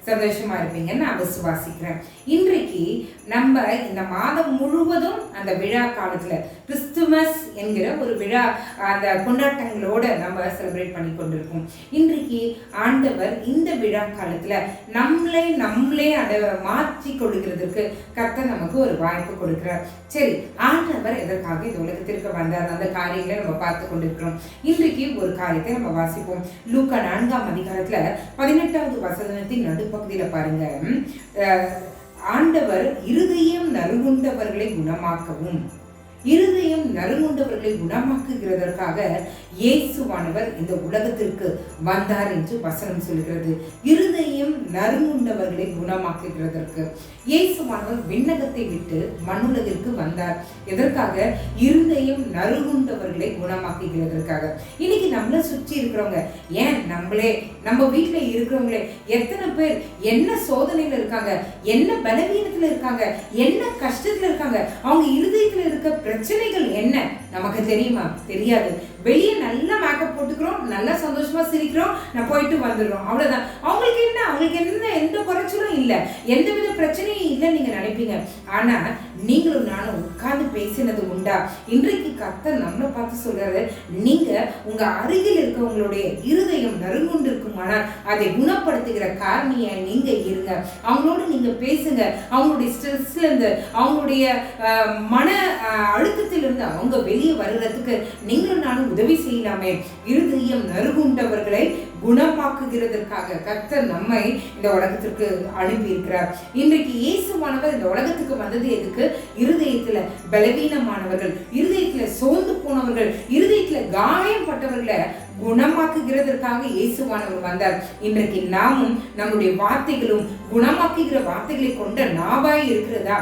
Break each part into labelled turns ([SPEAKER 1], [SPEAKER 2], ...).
[SPEAKER 1] சந்தோஷமா இருப்பீங்கன்னு நான் விசுவாசிக்கிறேன். இன்றைக்கு நம்ம இந்த மாதம் முழுவதும் அந்த விழா காலத்துல கிறிஸ்துமஸ் என்கிற ஒரு விழா அந்த கொண்டாட்டங்களோட நம்ம செலிப்ரேட் பண்ணி கொண்டிருக்கோம். இன்றைக்கு ஆண்டவர் இந்த விழா காலத்துல நம்மளே அதை மாற்றி கொடுக்கிறதுக்கு கர்த்தர் நமக்கு ஒரு வாய்ப்பு கொடுக்கிறார். சரி, ஆண்டவர் எதற்காக இந்த உலகத்திற்கு வந்தார், அந்த காரியங்களை நம்ம பார்த்து கொண்டிருக்கிறோம். இன்றைக்கு ஒரு காரியத்தை நம்ம வாசிப்போம். லூக்கா 4ஆம் அதிகாரத்துல 18வது வசனத்தின் நடுப்பகுதியில பாருங்க, ஆண்டவர் இருதயம் நறுங்குண்டவர்களை குணமாக்கவும், இருதயம் நறுங்குண்டவர்களை குணமாக்குகிறதற்காக இயேசுவானவர் இந்த உலகத்திற்கு வந்தார் என்று வசனம் சொல்கிறது. இருதயம் நறுங்குண்டவர்களை குணமாக்குகிறதற்கு இயேசுவானவர் விண்ணகத்தை விட்டு மண்ணுலகிற்கு வந்தார். எதற்காக? இருதயம் நறுங்குண்டவர்களை குணமாக்குகிறதற்காக. இன்னைக்கு நம்மள சுற்றி இருக்கிறவங்க, ஏன் நம்ம வீட்டுல இருக்கிறவங்களே எத்தனை பேர் என்ன சோதனையில இருக்காங்க, என்ன பலவீனத்துல இருக்காங்க, என்ன கஷ்டத்துல இருக்காங்க, அவங்க இருதயத்துல இருக்க பிரச்சனைகள் என்ன நமக்கு தெரியுமா? தெரியாது. வெளியே நல்லா மேக்கப் போட்டுக்கிறோம், நல்லா சந்தோஷமா சிரிக்கிறோம், நான் போயிட்டு வந்துடுறோம், அவ்வளவுதான். அவங்களுக்கு என்ன எந்த குறைச்சலும் இல்லை, எந்த வித பிரச்சனையும் இல்லை நீங்க நினைப்பீங்க. ஆனா நீங்களும் நானும் உட்கார்ந்து பேசினது உண்டா? இன்றைக்கு கர்த்தர் நம்மளை பார்த்து சொல்றாரு, நீங்க உங்க அருகில் இருக்கவங்களுடைய இருதயம் நறுங்குண்டு இருக்குமானால் அதை குணப்படுத்துகிற காரணியா நீங்க இருங்க. அவங்களோட நீங்க பேசுங்க. அவங்களுடைய ஸ்ட்ரெஸ்ல இருந்து, அவங்களுடைய மன அழுத்தத்திலிருந்து அவங்க வெளியே வருகிறதுக்கு நீங்களும் நானும் உதவி செய்யலாமே. இருதயம் நறுங்குண்டவர்களை குணமாக்குகிறதற்காக கர்த்தர் நம்மை இந்த உலகத்திற்கு அனுப்பி இருக்கிறார். இன்றைக்கு இயேசுவானவர் இந்த உலகத்துக்கு வந்தது எதுக்கு? இருதயத்துல பலவீனமானவர்கள், இருதயத்துல சோர்ந்து போனவர்கள், இருதயத்துல காயப்பட்டவர்களை குணமாக்குகிறதற்காக இயேசுவானவர் வந்தார். இன்றைக்கு நாமும் நம்முடைய வார்த்தைகளும் குணமாக்குகிற வார்த்தைகளை கொண்ட நாவாய் இருக்கிறதா?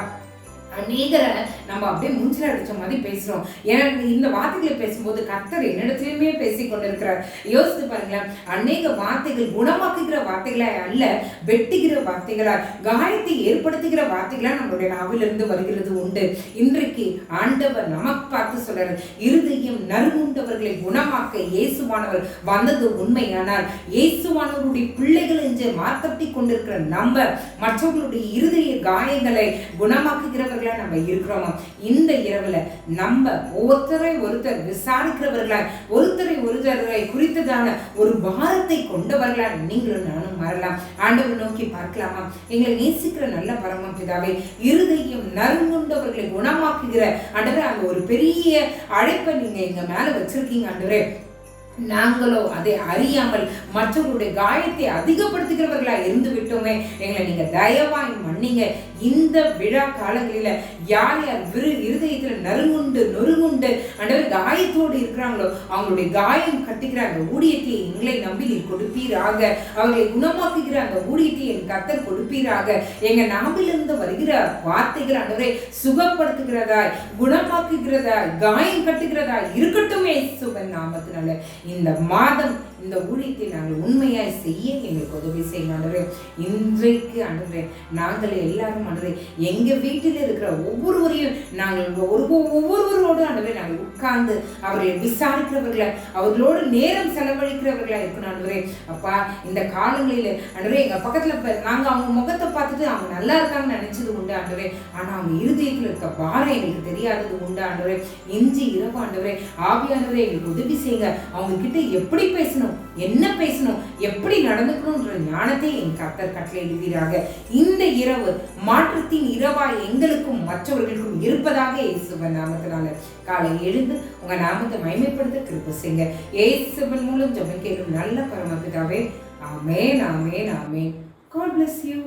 [SPEAKER 1] அநேகரை நம்ம அப்படியே மூஞ்சில அடிச்ச மாதிரி பேசுறோம். ஏன்னா இந்த வார்த்தைகளை பேசும்போது கர்த்தர் என்னிடத்திலுமே பேசி கொண்டிருக்கிறார். யோசித்து பாருங்களேன், அநேக வார்த்தைகள் குணமாக்குகிற வார்த்தைகளா அல்ல, வெட்டுகிற வார்த்தைகளா, காயத்தை ஏற்படுத்துகிற வார்த்தைகளா நம்மளுடைய நாவிலிருந்து வருகிறது உண்டு. இன்றைக்கு ஆண்டவர் நமக்கு பார்த்து சொல்றாரு, இருதயம் நறுங்குண்டவர்களை குணமாக்க இயேசுவானவர் வந்தது உண்மையானால், இயேசுவானவருடைய பிள்ளைகள் என்று மாத்தட்டி கொண்டிருக்கிற நம்ம மற்றவர்களுடைய இருதய காயங்களை குணமாக்குகிறவர்கள் நம்ம இருக்கிறோம். இந்த இரவுல நம்ம ஒருத்தர் விசாரிக்கிறவர்களாய், ஒருத்தரை குறித்ததான ஒரு பாரத்தை கொண்டவர்களாய் நீங்களும் நானும் மாறலாம். ஆண்டவர் நோக்கி பார்க்கலாமா? எங்களை நேசிக்கிற நல்ல பரம பிதாவே, இருதயம் நறுங்குண்டவர்களை குணமாக்குகிற ஆண்டவரே, அங்க ஒரு பெரிய அழைப்பை நீங்க எங்க மேல வச்சிருக்கீங்க ஆண்டவரே. நாங்களோ அதை அறியாமல் மற்றவர்களுடைய காயத்தை அதிகப்படுத்துகிறவர்களா இருந்து விட்டோமே. எங்களை நீங்க தயவாய் மன்னிங்க. இந்த விழா காலங்களில யார் இருதயத்துல நொறுங்குண்டு ஆண்டவர் காயத்தோடு இருக்கிறாங்களோ அவங்களுடைய காயம் கட்டுகிற அந்த ஊழியத்தை எங்களை நம்பி நீர் கொடுப்பீராக. அவர்களை குணமாக்குகிற அந்த ஊழியத்தை என் கர்த்தர் கொடுப்பீராக. எங்க நாவிலிருந்து வருகிற வார்த்தைகள் ஆண்டவரை சுகப்படுத்துகிறதாய், குணமாக்குகிறதாய், காயம் கட்டுகிறதாய் இருக்கட்டுமே இயேசுவின் நாமத்தினால. இந்த மாதம் இந்த ஊழியத்தை நாங்கள் உண்மையாய் செய்ய எங்களுக்கு உதவி செய்யும் ஆண்டவரே. இன்றைக்கு ஆண்டவரே, நாங்கள் எல்லாரும் ஆண்டவரே எங்க வீட்டில் இருக்கிற ஒவ்வொருவரையும் நாங்கள் ஒவ்வொருவரோடு ஆண்டவரே நாங்கள் உட்கார்ந்து அவர்களை விசாரிக்கிறவர்களை, அவர்களோடு நேரம் செலவழிக்கிறவர்களா இருக்கணும் ஆண்டவரே. அப்பா, இந்த காலங்களில ஆண்டவரே எங்க பக்கத்துல நாங்க அவங்க முகத்தை பார்த்துட்டு அவங்க நல்லா இருக்காங்கன்னு நினைச்சது உண்டு ஆண்டவரே. ஆனா அவங்க இருதயத்துல இருக்க பாரம் எங்களுக்கு தெரியாதது உண்டு ஆண்டவரே. இஞ்சி இரவு ஆண்டவரே ஆவியானவரே எங்களுக்கு உதவி செய்யுங்க. அவங்க கிட்ட எப்படி பேசணும், என்ன பேசணும், எப்படி நடந்துக்கணும்ன்ற ஞானத்தை என் கர்த்தர் கட்டளை எழுதுவீராக. இந்த இரவு மாற்றத்தின் இரவாய் எங்களுக்கும் மற்றவர்களுக்கும் இருப்பதாக இயேசுவின் நாமத்தினால. காலை எழுந்து உங்க நாமத்தை மகிமைப்படுத்த கிருபை செய்யுங்க. இயேசுவின் மூலம் ஜெபம் கேளும் நல்ல பரமபிதாவே. ஆமென், ஆமென், ஆமென். God bless you.